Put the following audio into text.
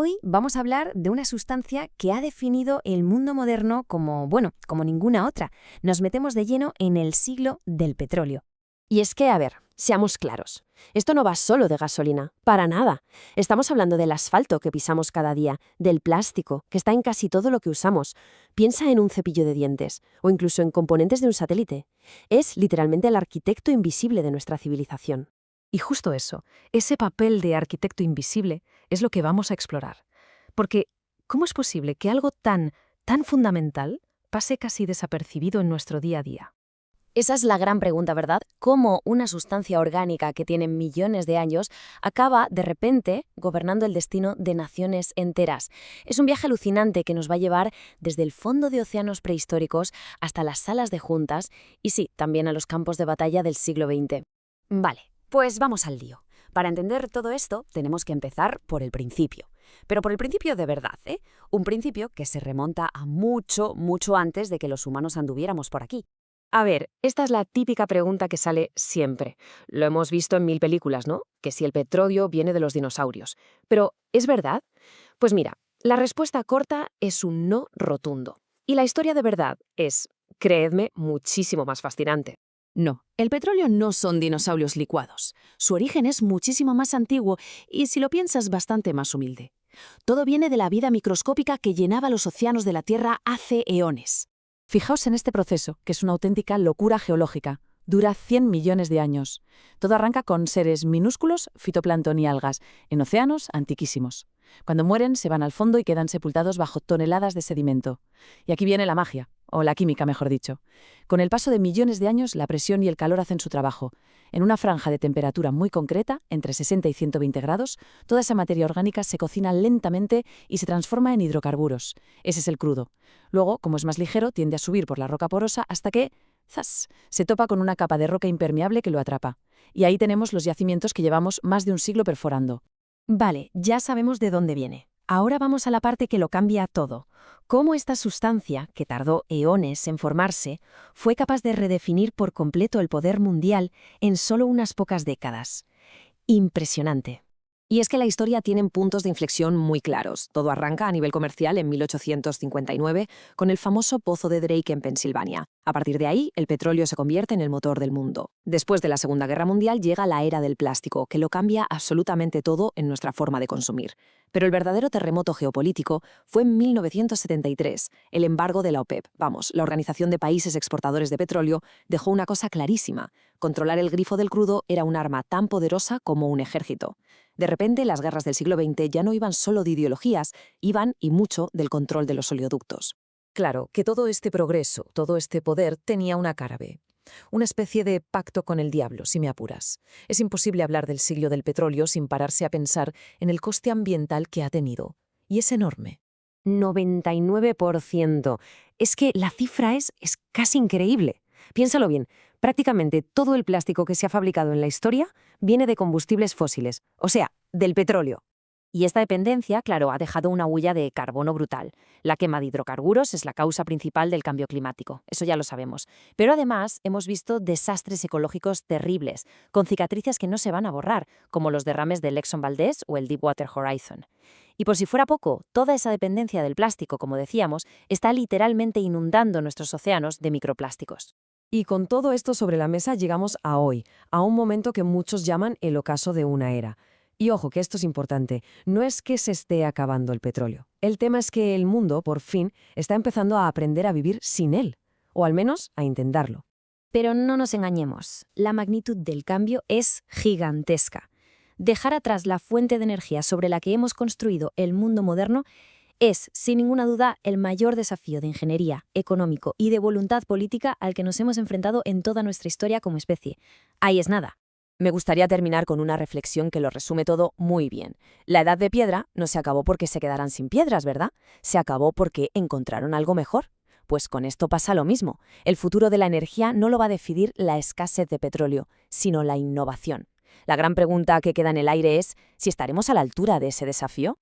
Hoy vamos a hablar de una sustancia que ha definido el mundo moderno como ninguna otra. Nos metemos de lleno en el siglo del petróleo. Y es que, a ver, seamos claros, esto no va solo de gasolina, para nada. Estamos hablando del asfalto que pisamos cada día, del plástico, que está en casi todo lo que usamos. Piensa en un cepillo de dientes, o incluso en componentes de un satélite. Es literalmente el arquitecto invisible de nuestra civilización. Y justo eso, ese papel de arquitecto invisible es lo que vamos a explorar. Porque, ¿cómo es posible que algo tan fundamental pase casi desapercibido en nuestro día a día? Esa es la gran pregunta, ¿verdad? ¿Cómo una sustancia orgánica que tiene millones de años acaba, de repente, gobernando el destino de naciones enteras? Es un viaje alucinante que nos va a llevar desde el fondo de océanos prehistóricos hasta las salas de juntas y sí, también a los campos de batalla del siglo XX. Vale, pues vamos al lío. Para entender todo esto, tenemos que empezar por el principio. Pero por el principio de verdad, ¿eh? Un principio que se remonta a mucho antes de que los humanos anduviéramos por aquí. A ver, esta es la típica pregunta que sale siempre. Lo hemos visto en 1000 películas, ¿no? Que si el petróleo viene de los dinosaurios. Pero, ¿es verdad? Pues mira, la respuesta corta es un no rotundo. Y la historia de verdad es, creedme, muchísimo más fascinante. No, el petróleo no son dinosaurios licuados. Su origen es muchísimo más antiguo y, si lo piensas, bastante más humilde. Todo viene de la vida microscópica que llenaba los océanos de la Tierra hace eones. Fijaos en este proceso, que es una auténtica locura geológica. Dura 100 millones de años. Todo arranca con seres minúsculos, fitoplancton y algas, en océanos antiquísimos. Cuando mueren, se van al fondo y quedan sepultados bajo toneladas de sedimento. Y aquí viene la magia, o la química, mejor dicho. Con el paso de millones de años, la presión y el calor hacen su trabajo. En una franja de temperatura muy concreta, entre 60 y 120 grados, toda esa materia orgánica se cocina lentamente y se transforma en hidrocarburos. Ese es el crudo. Luego, como es más ligero, tiende a subir por la roca porosa hasta que, ¡zas!, se topa con una capa de roca impermeable que lo atrapa. Y ahí tenemos los yacimientos que llevamos más de un siglo perforando. Vale, ya sabemos de dónde viene. Ahora vamos a la parte que lo cambia todo. Cómo esta sustancia, que tardó eones en formarse, fue capaz de redefinir por completo el poder mundial en solo unas pocas décadas. Impresionante. Y es que la historia tiene puntos de inflexión muy claros. Todo arranca a nivel comercial en 1859 con el famoso pozo de Drake en Pensilvania. A partir de ahí, el petróleo se convierte en el motor del mundo. Después de la Segunda Guerra Mundial llega la era del plástico, que lo cambia absolutamente todo en nuestra forma de consumir. Pero el verdadero terremoto geopolítico fue en 1973. El embargo de la OPEP, la Organización de Países Exportadores de Petróleo, dejó una cosa clarísima. Controlar el grifo del crudo era un arma tan poderosa como un ejército. De repente, las guerras del siglo XX ya no iban solo de ideologías, iban, y mucho, del control de los oleoductos. Claro que todo este progreso, todo este poder tenía una cara B. Una especie de pacto con el diablo, si me apuras. Es imposible hablar del siglo del petróleo sin pararse a pensar en el coste ambiental que ha tenido. Y es enorme. 99%. Es que la cifra es casi increíble. Piénsalo bien, prácticamente todo el plástico que se ha fabricado en la historia viene de combustibles fósiles, o sea, del petróleo. Y esta dependencia, claro, ha dejado una huella de carbono brutal. La quema de hidrocarburos es la causa principal del cambio climático, eso ya lo sabemos. Pero además hemos visto desastres ecológicos terribles, con cicatrices que no se van a borrar, como los derrames del Exxon Valdez o el Deepwater Horizon. Y por si fuera poco, toda esa dependencia del plástico, como decíamos, está literalmente inundando nuestros océanos de microplásticos. Y con todo esto sobre la mesa llegamos a hoy, a un momento que muchos llaman el ocaso de una era. Y ojo, que esto es importante, no es que se esté acabando el petróleo. El tema es que el mundo, por fin, está empezando a aprender a vivir sin él, o al menos a intentarlo. Pero no nos engañemos, la magnitud del cambio es gigantesca. Dejar atrás la fuente de energía sobre la que hemos construido el mundo moderno es, sin ninguna duda, el mayor desafío de ingeniería, económico y de voluntad política al que nos hemos enfrentado en toda nuestra historia como especie. Ahí es nada. Me gustaría terminar con una reflexión que lo resume todo muy bien. La edad de piedra no se acabó porque se quedaran sin piedras, ¿verdad? Se acabó porque encontraron algo mejor. Pues con esto pasa lo mismo. El futuro de la energía no lo va a decidir la escasez de petróleo, sino la innovación. La gran pregunta que queda en el aire es si estaremos a la altura de ese desafío.